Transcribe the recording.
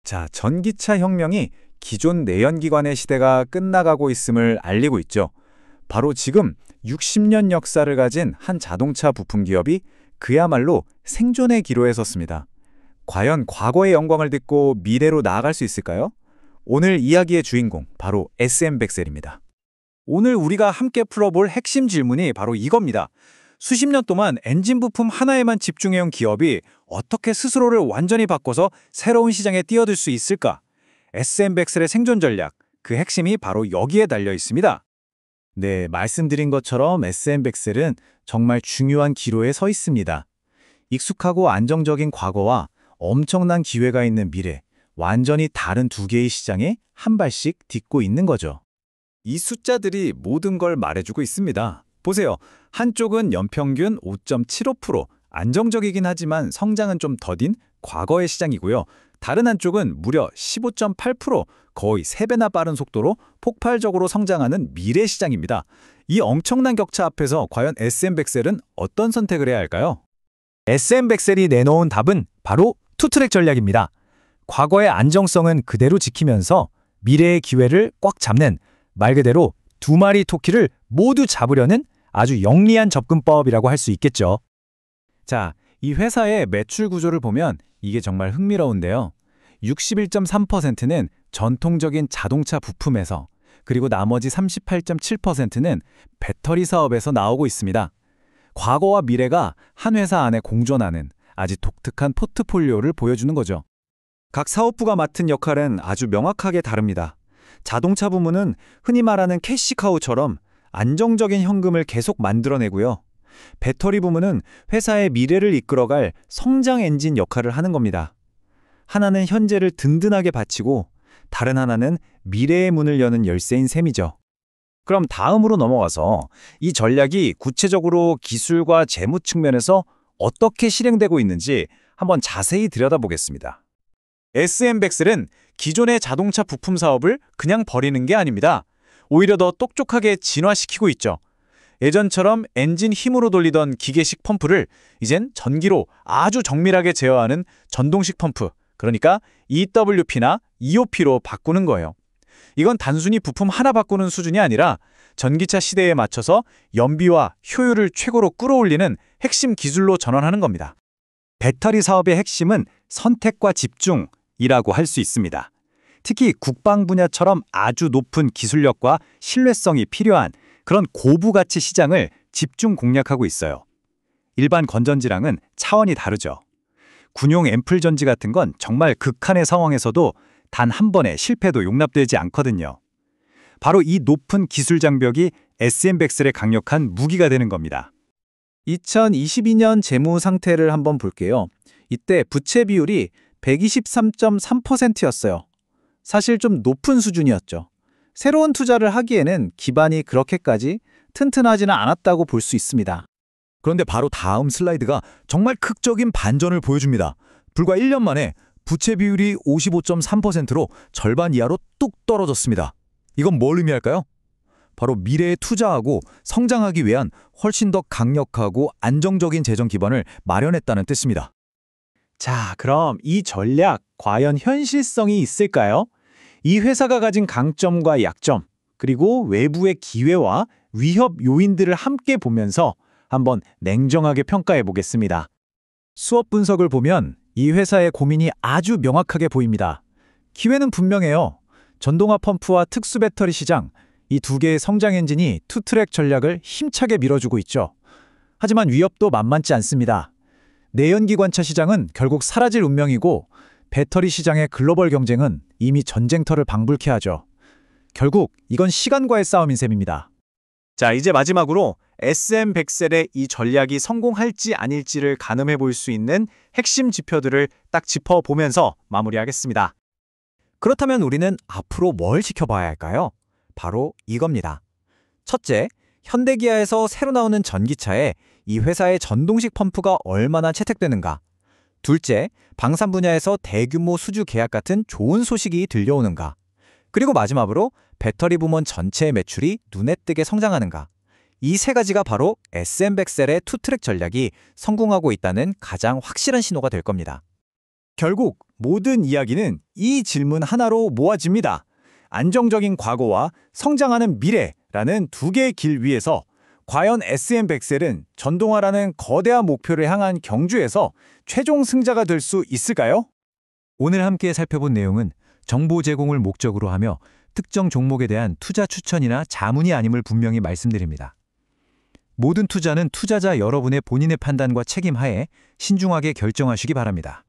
자, 전기차 혁명이 기존 내연기관의 시대가 끝나가고 있음을 알리고 있죠. 바로 지금 60년 역사를 가진 한 자동차 부품 기업이 그야말로 생존의 기로에 섰습니다. 과연 과거의 영광을 딛고 미래로 나아갈 수 있을까요? 오늘 이야기의 주인공, 바로 SM 백셀입니다. 오늘 우리가 함께 풀어볼 핵심 질문이 바로 이겁니다. 수십 년 동안 엔진 부품 하나에만 집중해온 기업이 어떻게 스스로를 완전히 바꿔서 새로운 시장에 뛰어들 수 있을까? SM 백셀의 생존 전략, 그 핵심이 바로 여기에 달려 있습니다. 네, 말씀드린 것처럼 SM 백셀은 정말 중요한 기로에 서 있습니다. 익숙하고 안정적인 과거와 엄청난 기회가 있는 미래, 완전히 다른 두 개의 시장에 한 발씩 딛고 있는 거죠. 이 숫자들이 모든 걸 말해주고 있습니다. 보세요. 한쪽은 연평균 5.75%, 안정적이긴 하지만 성장은 좀 더딘 과거의 시장이고요. 다른 한쪽은 무려 15.8%, 거의 3배나 빠른 속도로 폭발적으로 성장하는 미래 시장입니다. 이 엄청난 격차 앞에서 과연 SM 백셀은 어떤 선택을 해야 할까요? SM 백셀이 내놓은 답은 바로 투트랙 전략입니다. 과거의 안정성은 그대로 지키면서 미래의 기회를 꽉 잡는, 말 그대로 두 마리 토끼를 모두 잡으려는 아주 영리한 접근법이라고 할 수 있겠죠. 자, 이 회사의 매출 구조를 보면 이게 정말 흥미로운데요. 61.3%는 전통적인 자동차 부품에서, 그리고 나머지 38.7%는 배터리 사업에서 나오고 있습니다. 과거와 미래가 한 회사 안에 공존하는 아주 독특한 포트폴리오를 보여주는 거죠. 각 사업부가 맡은 역할은 아주 명확하게 다릅니다. 자동차 부문은 흔히 말하는 캐시카우처럼 안정적인 현금을 계속 만들어내고요. 배터리 부문은 회사의 미래를 이끌어갈 성장 엔진 역할을 하는 겁니다. 하나는 현재를 든든하게 바치고 다른 하나는 미래의 문을 여는 열쇠인 셈이죠. 그럼 다음으로 넘어가서 이 전략이 구체적으로 기술과 재무 측면에서 어떻게 실행되고 있는지 한번 자세히 들여다보겠습니다. SM 백셀은 기존의 자동차 부품 사업을 그냥 버리는 게 아닙니다. 오히려 더 똑똑하게 진화시키고 있죠. 예전처럼 엔진 힘으로 돌리던 기계식 펌프를 이젠 전기로 아주 정밀하게 제어하는 전동식 펌프, 그러니까 EWP나 EOP로 바꾸는 거예요. 이건 단순히 부품 하나 바꾸는 수준이 아니라 전기차 시대에 맞춰서 연비와 효율을 최고로 끌어올리는 핵심 기술로 전환하는 겁니다. 배터리 사업의 핵심은 선택과 집중이라고 할 수 있습니다. 특히 국방 분야처럼 아주 높은 기술력과 신뢰성이 필요한 그런 고부가치 시장을 집중 공략하고 있어요. 일반 건전지랑은 차원이 다르죠. 군용 앰플 전지 같은 건 정말 극한의 상황에서도 단 한 번의 실패도 용납되지 않거든요. 바로 이 높은 기술 장벽이 SM 백셀의 강력한 무기가 되는 겁니다. 2022년 재무 상태를 한번 볼게요. 이때 부채 비율이 123.3%였어요. 사실 좀 높은 수준이었죠. 새로운 투자를 하기에는 기반이 그렇게까지 튼튼하지는 않았다고 볼 수 있습니다. 그런데 바로 다음 슬라이드가 정말 극적인 반전을 보여줍니다. 불과 1년 만에 부채 비율이 55.3%로 절반 이하로 뚝 떨어졌습니다. 이건 뭘 의미할까요? 바로 미래에 투자하고 성장하기 위한 훨씬 더 강력하고 안정적인 재정 기반을 마련했다는 뜻입니다. 자, 그럼 이 전략 과연 현실성이 있을까요? 이 회사가 가진 강점과 약점, 그리고 외부의 기회와 위협 요인들을 함께 보면서 한번 냉정하게 평가해 보겠습니다. 수업 분석을 보면 이 회사의 고민이 아주 명확하게 보입니다. 기회는 분명해요. 전동화 펌프와 특수 배터리 시장, 이 두 개의 성장 엔진이 투트랙 전략을 힘차게 밀어주고 있죠. 하지만 위협도 만만치 않습니다. 내연기관차 시장은 결국 사라질 운명이고 배터리 시장의 글로벌 경쟁은 이미 전쟁터를 방불케 하죠. 결국 이건 시간과의 싸움인 셈입니다. 자, 이제 마지막으로 SM 백셀의 이 전략이 성공할지 아닐지를 가늠해 볼 수 있는 핵심 지표들을 딱 짚어보면서 마무리하겠습니다. 그렇다면 우리는 앞으로 뭘 지켜봐야 할까요? 바로 이겁니다. 첫째, 현대기아에서 새로 나오는 전기차에 이 회사의 전동식 펌프가 얼마나 채택되는가. 둘째, 방산 분야에서 대규모 수주 계약 같은 좋은 소식이 들려오는가. 그리고 마지막으로 배터리 부문 전체의 매출이 눈에 띄게 성장하는가. 이 세 가지가 바로 SM 백셀의 투트랙 전략이 성공하고 있다는 가장 확실한 신호가 될 겁니다. 결국 모든 이야기는 이 질문 하나로 모아집니다. 안정적인 과거와 성장하는 미래라는 두 개의 길 위에서 과연 SM100셀은 전동화라는 거대한 목표를 향한 경주에서 최종 승자가 될 수 있을까요? 오늘 함께 살펴본 내용은 정보 제공을 목적으로 하며 특정 종목에 대한 투자 추천이나 자문이 아님을 분명히 말씀드립니다. 모든 투자는 투자자 여러분의 본인의 판단과 책임 하에 신중하게 결정하시기 바랍니다.